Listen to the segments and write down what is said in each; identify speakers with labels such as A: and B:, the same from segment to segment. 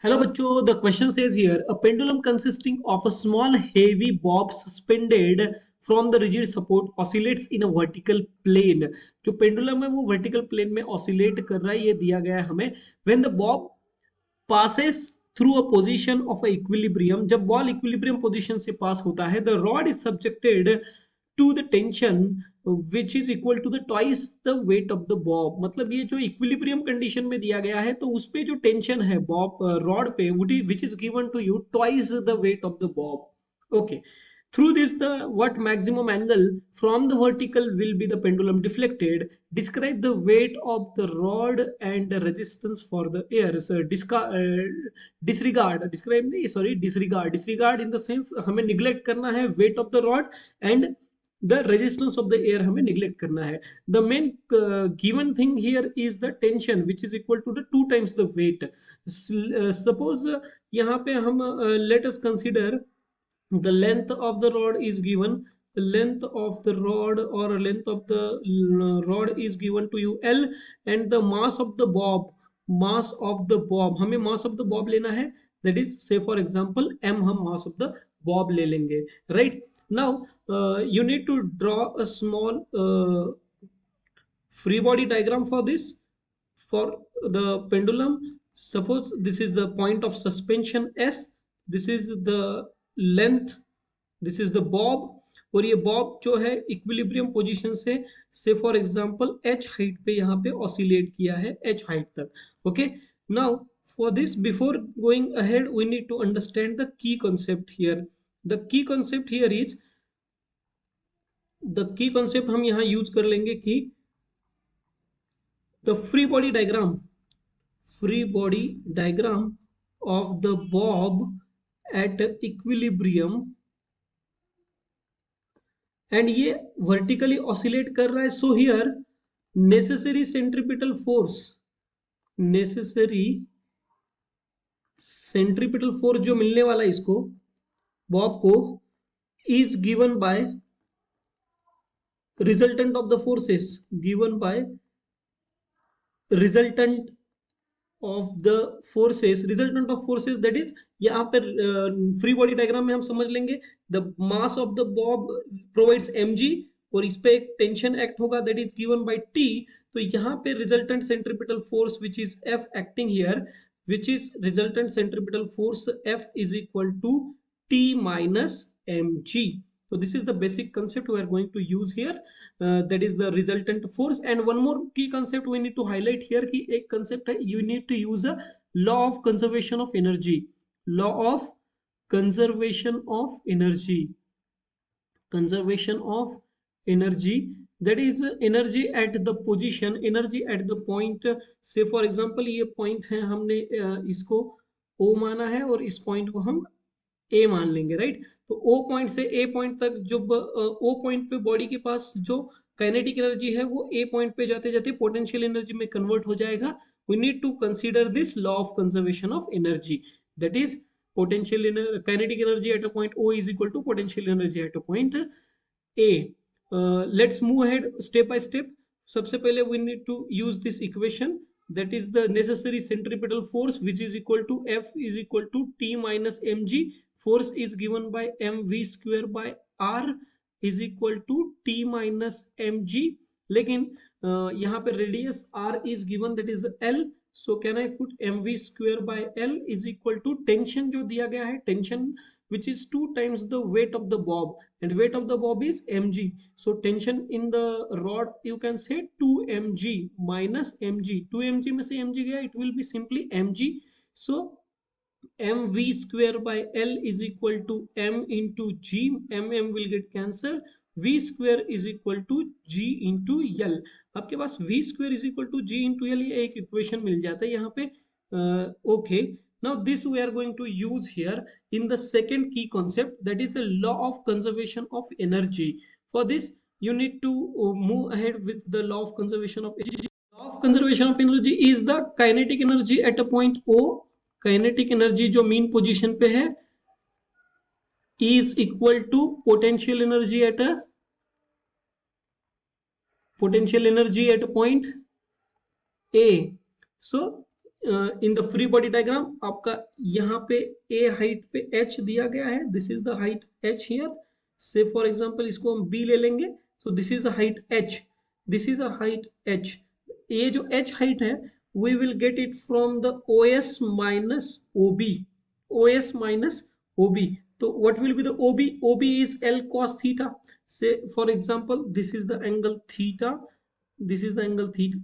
A: Hello बच्चों, the question says here a pendulum consisting of a small heavy bob suspended from the rigid support oscillates in a vertical plane. जो pendulum है वो vertical plane में oscillate कर रहा है, ये दिया गया है हमें. When the bob passes through a position of a equilibrium, जब बॉल इक्विलिब्रियम पोजीशन से पास होता है, the rod is subjected to the tension which is equal to the twice the weight of the bob. मतलब ये जो equilibrium condition में दिया गया है तो उस पे जो टेंशन है बॉब रॉड पे which is given to you twice the weight of the bob. Okay. Through this, the what maximum angle from the vertical will be the pendulum deflected. Describe the weight of the rod and the resistance for the air. So disregard in the sense हमें neglect करना है weight of the rod and the resistance of the air हमें neglect करना है. The main given thing here is the tension which is equal to the 2 times the weight. Suppose यहाँ पे हम let us consider the length of the rod is given. The length of the rod or length of the rod is given to you L and the mass of the bob हमें mass of the bob लेना है, that is say for example M हम mass of the bob ले लेंगे. Right now you need to draw a small free body diagram for this, for the pendulum. Suppose this is the point of suspension S, this is the length, this is the bob, और ये bob जो है equilibrium position से for example H height पे यहाँ पे oscillate किया है एच हाइट तक. Okay, now for this before going ahead we need to understand the key concept here. The key concept here is, the key concept हम यहाँ use कर लेंगे कि the free body diagram of the bob at equilibrium and ये vertically oscillate कर रहा है. So here necessary centripetal force जो मिलने वाला है इसको बॉब को is given by resultant of the forces, given by resultant of the forces, resultant of forces that is यहाँ पर फ्री बॉडी डायग्राम में हम समझ लेंगे the mass of the bob provides mg और इस पे एक टेंशन एक्ट होगा that is given by t. तो यहाँ पे resultant centripetal force which is F acting here, which is resultant centripetal force F is equal to t minus mg. So this is the basic concept we are going to use here, that is the resultant force. And one more key concept we need to highlight here कि एक concept है, you need to use a law of conservation of energy. Law of conservation of energy, that is energy at the position, energy at the point. say for example ये point है, हमने इसको O माना है और इस point को हम ए मान लेंगे. राइट, तो ओ पॉइंट से ए पॉइंट तक जो ओ पॉइंट पे बॉडी के पास जो काइनेटिक एनर्जी है वो ए पॉइंट पे जाते जाते पोटेंशियल एनर्जी में कन्वर्ट हो जाएगा. We need to consider this law of conservation of energy, that is potential kinetic energy at a point O is equal to potential energy at a point A. Let's move ahead step by step. सबसे पहले we need to use this equation, that is the necessary centripetal force which is equal to F is equal to T minus mg. Force is given by mv square by r is equal to T minus mg. लेकिन यहाँ पे radius r is given that is L. So can I put mv square by L is equal to tension जो दिया गया है, tension which is 2 times the weight of the bob and weight of the bob is mg. So tension in the rod you can say 2 mg minus mg. 2 mg में से mg गया, it will be simply mg. So mv square by L is equal to m into g. m will get cancelled. v square is equal to g into L. आपके पास v square is equal to g into L ये एक equation मिल जाता है यहाँ पे. okay, now this we are going to use here in the second key concept, that is the law of conservation of energy. For this you need to move ahead with the law of conservation of energy. Law of conservation of energy is the kinetic energy at a point O. Kinetic energy जो mean position पे है is equal to potential energy at a point A. So in the free body diagram आपका यहाँ पे ए height पे h दिया गया है, this is the height h here, से फॉर एग्जांपल इसको हम b ले लेंगे, so this is the height h, this is a height h, ये जो h हाइट है we will get it from the OS minus OB, OS minus OB. So what will be the OB? OB is L cos theta. Say for example, this is the angle theta, this is the angle theta.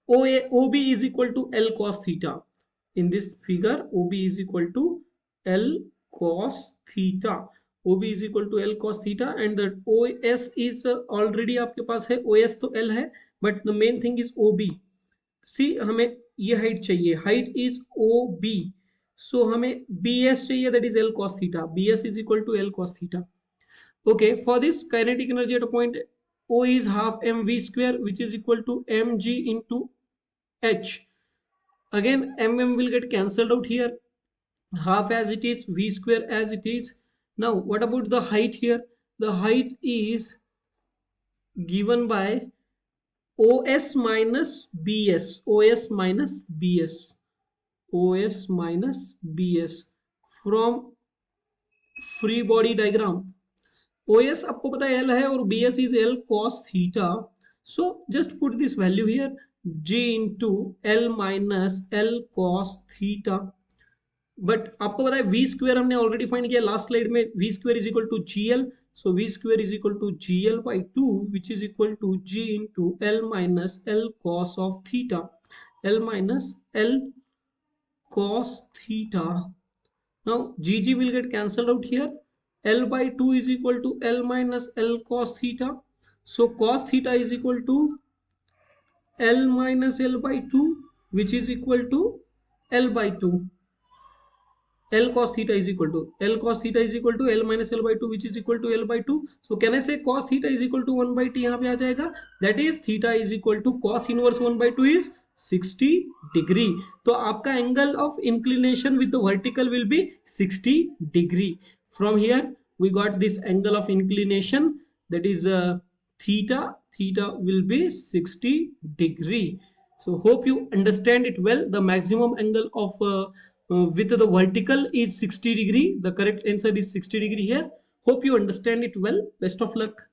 A: OB is equal to L cos theta. In this figure, OB is equal to L cos theta. OB is equal to L cos theta, and the OS is already आपके पास है, OS तो L है, but the main thing is OB. सी हमें ये height चाहिए, height is O B, so हमें B S चाहिए, that is L cos theta, B S is equal to L cos theta. Okay, for this kinetic energy at a point O is half M V square which is equal to M G into H. Again M M will get cancelled out here, half as it is, v square as it is. Now what about the height here? The height is given by OS minus BS, OS minus BS, OS minus BS from free body diagram. OS आपको पता है L है और BS is L cos theta. So just put this value here, G into L minus L cos theta. But आपको पता है V square हमने already find किया लास्ट स्लाइड में, V square is equal to G L, so V square is equal to G L by two which is equal to G into L minus L cos of theta, L minus L cos theta. Now G G will get cancelled out here, L by two is equal to L minus L cos theta, so cos theta is equal to L minus L by two which is equal to L by two. L cos theta is equal to L minus L by 2 which is equal to L by 2. So can I say cos theta is equal to 1 by t, यहाँ पे आ जाएगा, that is theta is equal to cos inverse 1 by 2 is 60 degree. तो आपका angle of inclination with the vertical will be 60 degree. From here we got this angle of inclination, that is theta will be 60 degree. So hope you understand it well. The maximum angle of with the vertical is 60 degree. The correct answer is 60 degree here. Hope you understand it well. Best of luck.